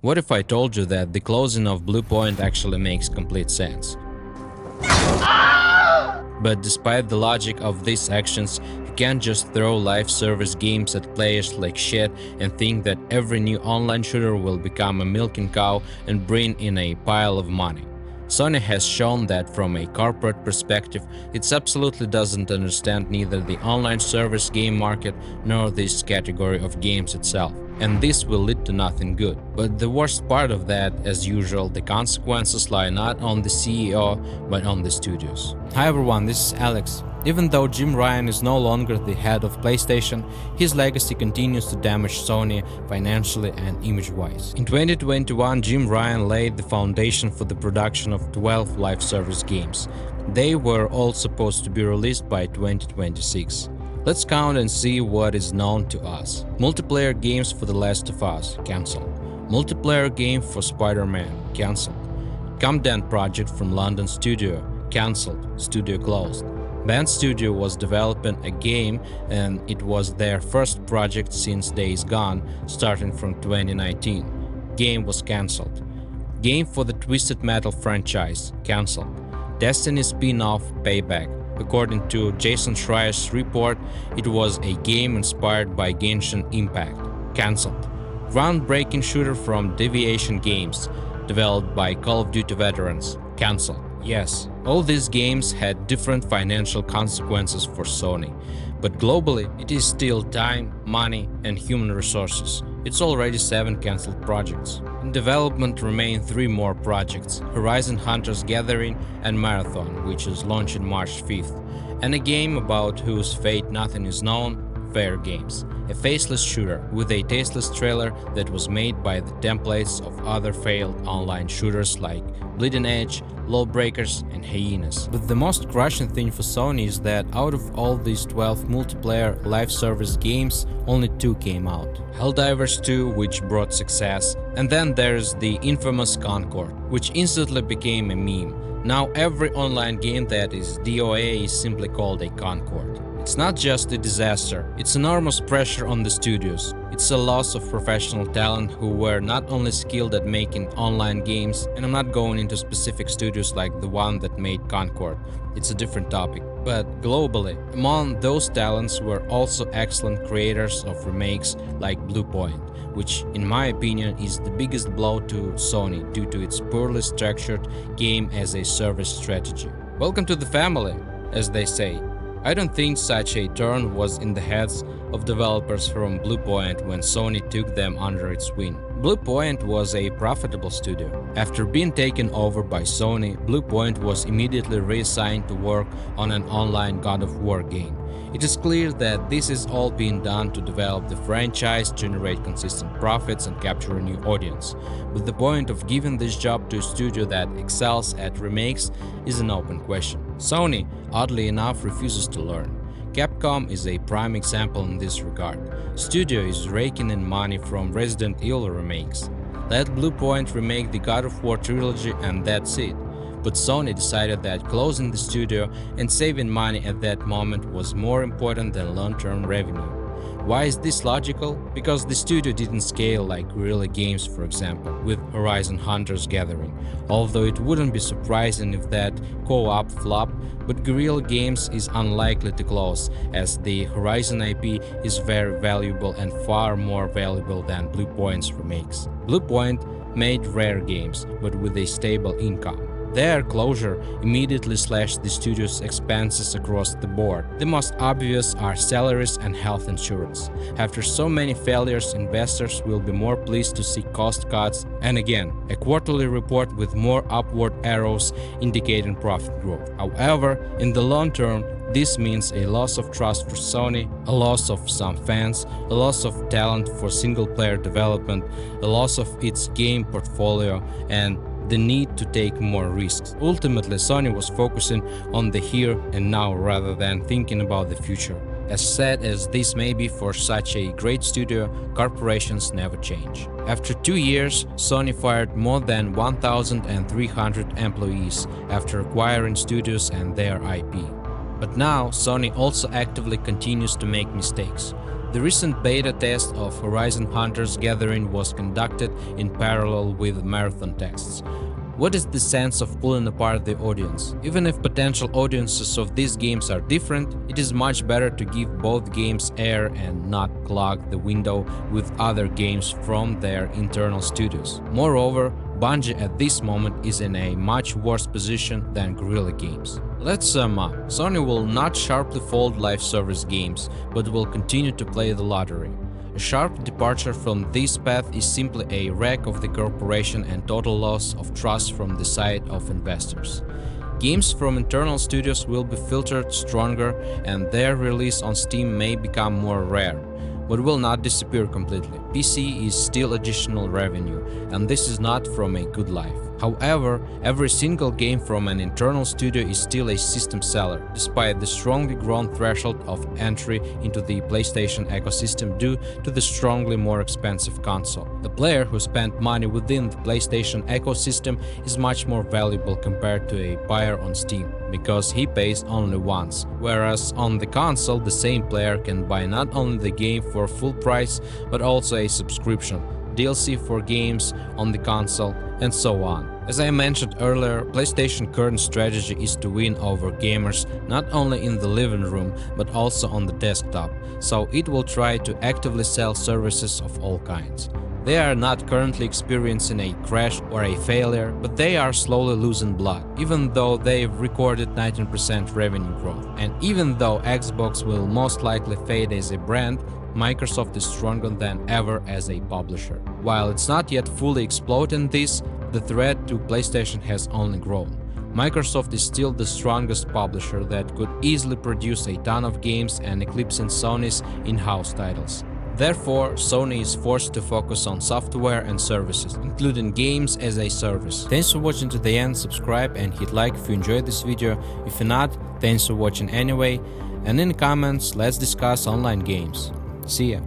What if I told you that the closing of Bluepoint actually makes complete sense? But despite the logic of these actions, you can't just throw live service games at players like shit and think that every new online shooter will become a milking cow and bring in a pile of money. Sony has shown that from a corporate perspective, it absolutely doesn't understand neither the online service game market nor this category of games itself. And this will lead to nothing good. But the worst part of that, as usual, the consequences lie not on the CEO, but on the studios. Hi everyone, this is Alex. Even though Jim Ryan is no longer the head of PlayStation, his legacy continues to damage Sony financially and image-wise. In 2021, Jim Ryan laid the foundation for the production of 12 live service games. They were all supposed to be released by 2026. Let's count and see what is known to us. Multiplayer games for The Last of Us, cancelled. Multiplayer game for Spider-Man, cancelled. Comden project from London studio, cancelled, studio closed. Band Studio was developing a game and it was their first project since Days Gone, starting from 2019. Game was cancelled. Game for the Twisted Metal franchise, cancelled. Destiny spin-off Payback. According to Jason Schreier's report, it was a game inspired by Genshin Impact, cancelled. Groundbreaking shooter from Deviation Games, developed by Call of Duty veterans, cancelled. Yes, all these games had different financial consequences for Sony, but globally it is still time, money, and human resources. It's already 7 cancelled projects. In development remain 3 more projects: Horizon Hunters Gathering and Marathon, which is launched March 5th, and a game about whose fate nothing is known, Fair Games, a faceless shooter with a tasteless trailer that was made by the templates of other failed online shooters like Bleeding Edge, Lawbreakers, and Hyenas. But the most crushing thing for Sony is that out of all these 12 multiplayer live service games, only 2 came out. Helldivers 2, which brought success, and then there's the infamous Concord, which instantly became a meme. Now every online game that is DOA is simply called a Concord. It's not just a disaster, it's enormous pressure on the studios. It's a loss of professional talent who were not only skilled at making online games, and I'm not going into specific studios like the one that made Concord, it's a different topic, but globally, among those talents were also excellent creators of remakes like Bluepoint, which in my opinion is the biggest blow to Sony due to its poorly structured game-as-a-service strategy. Welcome to the family, as they say. I don't think such a turn was in the heads of developers from Bluepoint when Sony took them under its wing. Bluepoint was a profitable studio. After being taken over by Sony, Bluepoint was immediately reassigned to work on an online God of War game. It is clear that this is all being done to develop the franchise, generate consistent profits, and capture a new audience. But the point of giving this job to a studio that excels at remakes is an open question. Sony, oddly enough, refuses to learn. Capcom is a prime example in this regard. Studio is raking in money from Resident Evil remakes. Let Bluepoint remake the God of War trilogy and that's it. But Sony decided that closing the studio and saving money at that moment was more important than long-term revenue. Why is this logical? Because the studio didn't scale like Guerrilla Games, for example, with Horizon Hunters Gathering, although it wouldn't be surprising if that co-op flopped, but Guerrilla Games is unlikely to close, as the Horizon IP is very valuable and far more valuable than Bluepoint's remakes. Bluepoint made rare games, but with a stable income. Their closure immediately slashed the studio's expenses across the board. The most obvious are salaries and health insurance. After so many failures, investors will be more pleased to see cost cuts and again, a quarterly report with more upward arrows indicating profit growth. However, in the long term, this means a loss of trust for Sony, a loss of some fans, a loss of talent for single-player development, a loss of its game portfolio, and the need to take more risks. Ultimately, Sony was focusing on the here and now rather than thinking about the future. As sad as this may be for such a great studio, corporations never change. After 2 years, Sony fired more than 1,300 employees after acquiring studios and their IP. But now, Sony also actively continues to make mistakes. The recent beta test of Horizon Hunters Gathering was conducted in parallel with marathon tests. What is the sense of pulling apart the audience? Even if potential audiences of these games are different, it is much better to give both games air and not clog the window with other games from their internal studios. Moreover, Bungie at this moment is in a much worse position than Guerrilla Games. Let's sum up. Sony will not sharply fold live service games, but will continue to play the lottery. A sharp departure from this path is simply a wreck of the corporation and total loss of trust from the side of investors. Games from internal studios will be filtered stronger, and their release on Steam may become more rare, but will not disappear completely. PC is still additional revenue, and this is not from a good life. However, every single game from an internal studio is still a system seller, despite the strongly grown threshold of entry into the PlayStation ecosystem due to the strongly more expensive console. The player who spent money within the PlayStation ecosystem is much more valuable compared to a buyer on Steam, because he pays only once, whereas on the console the same player can buy not only the game for full price, but also a subscription, DLC for games on the console, and so on. As I mentioned earlier, PlayStation's current strategy is to win over gamers not only in the living room but also on the desktop, so it will try to actively sell services of all kinds. They are not currently experiencing a crash or a failure, but they are slowly losing blood, even though they've recorded 19% revenue growth. And even though Xbox will most likely fade as a brand, Microsoft is stronger than ever as a publisher. While it's not yet fully exploiting this, the threat to PlayStation has only grown. Microsoft is still the strongest publisher that could easily produce a ton of games and eclipsing Sony's in-house titles. Therefore, Sony is forced to focus on software and services, including games as a service. Thanks for watching to the end, subscribe and hit like if you enjoyed this video. If you're not, thanks for watching anyway. And in the comments, let's discuss online games. See ya.